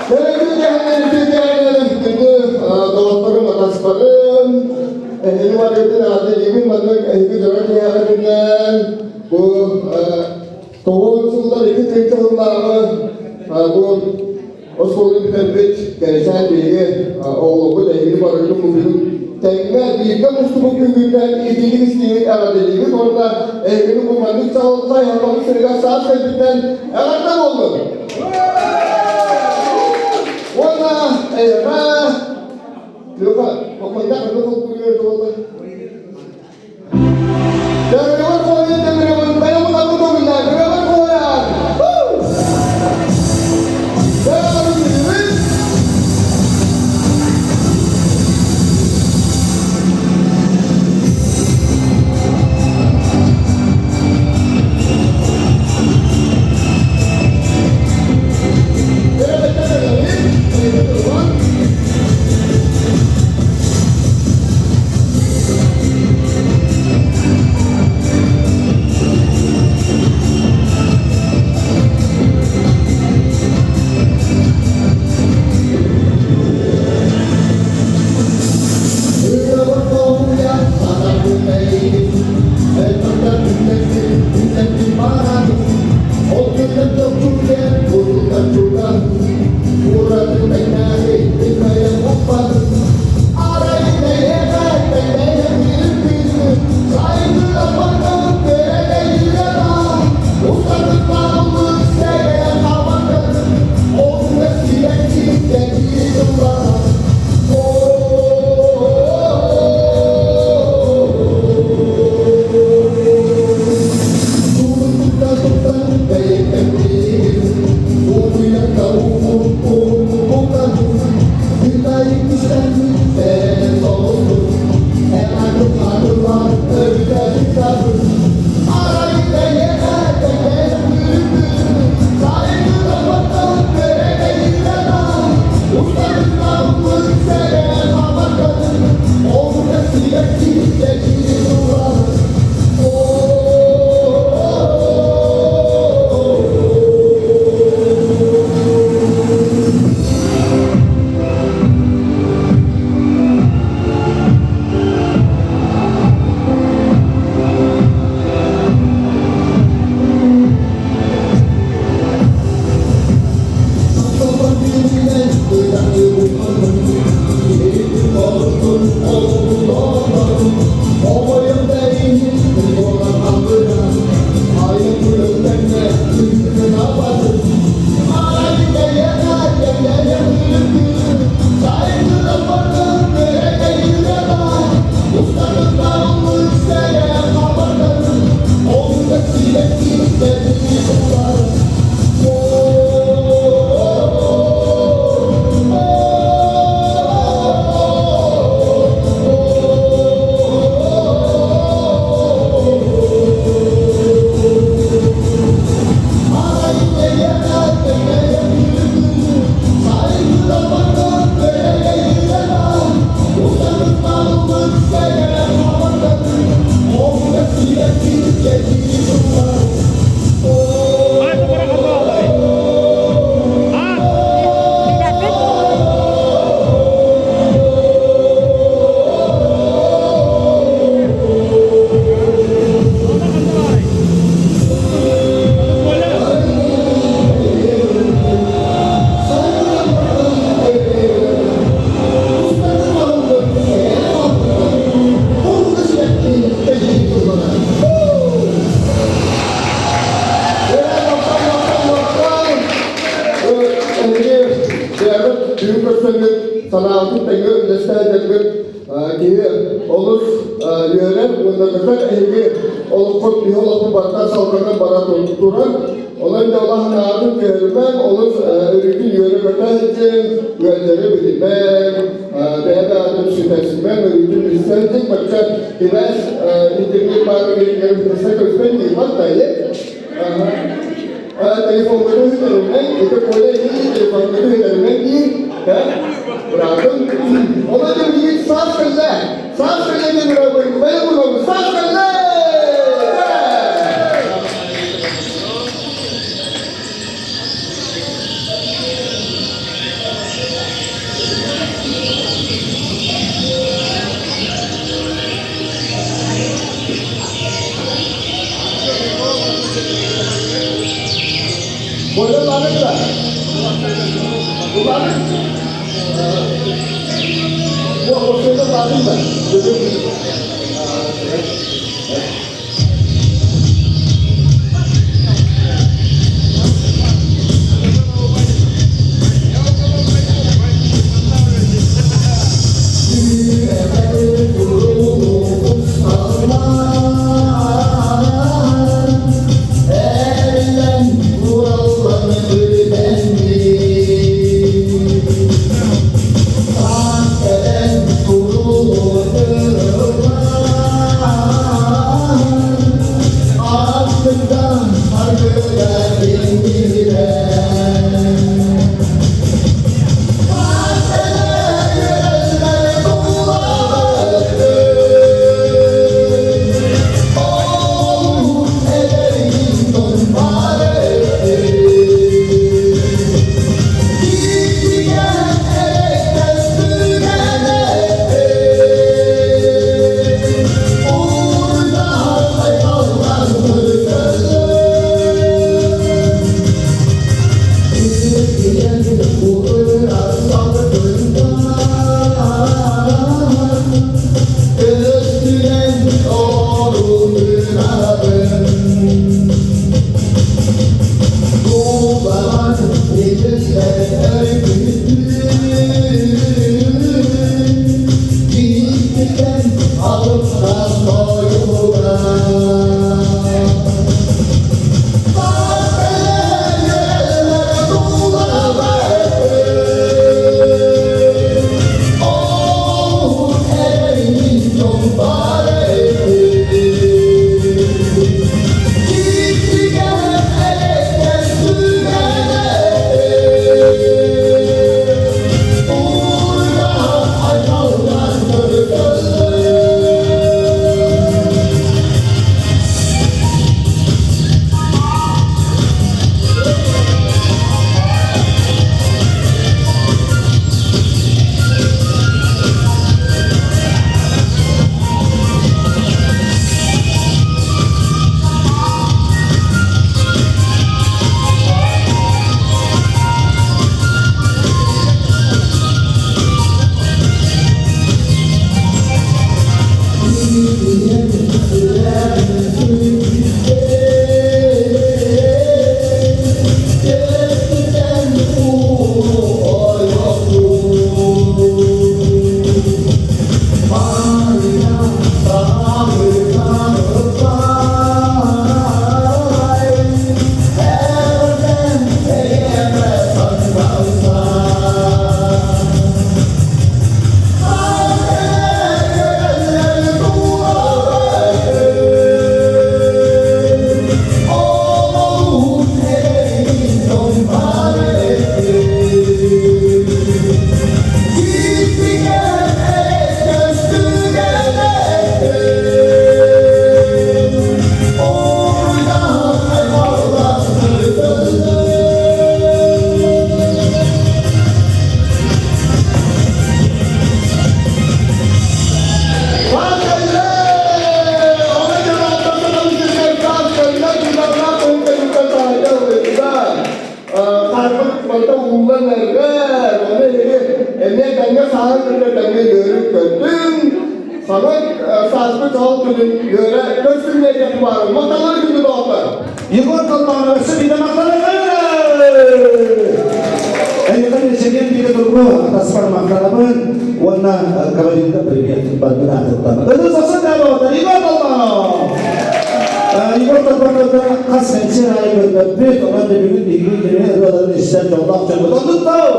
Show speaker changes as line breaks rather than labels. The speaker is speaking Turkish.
Gerekli cehennem itu dokter atas barang. Ini wanita ada ini mana ini jangan dia dengan bu tuhun sudah itu cerita lama bu Osmanlı bir tembet gelişen bilgi oğlu da ilgili barışı bugün tekrar birlikte Mustafa Güngör'den ilgili isteği aradığımız orada evini bulmandık sağ olsa yanmalı sırıga saat sevdikten evlatlar oldu. Orada eyvah lupa pokoknya aku kuliah dulu. Dari luar korea dari luar banyak aku tahu bilang dari luar korea. Telepon itu boleh ini telepon itu lagi berantem. Orang yang bikin sah kerja ni berapa? Bayar belum sah kerja. kullanırlar. Kullanır. Bu ortaya lazım da.
Khas Mesir hari berbeda, orang diberi tinggi, jadi ada istana jawab, jangan betul tahu.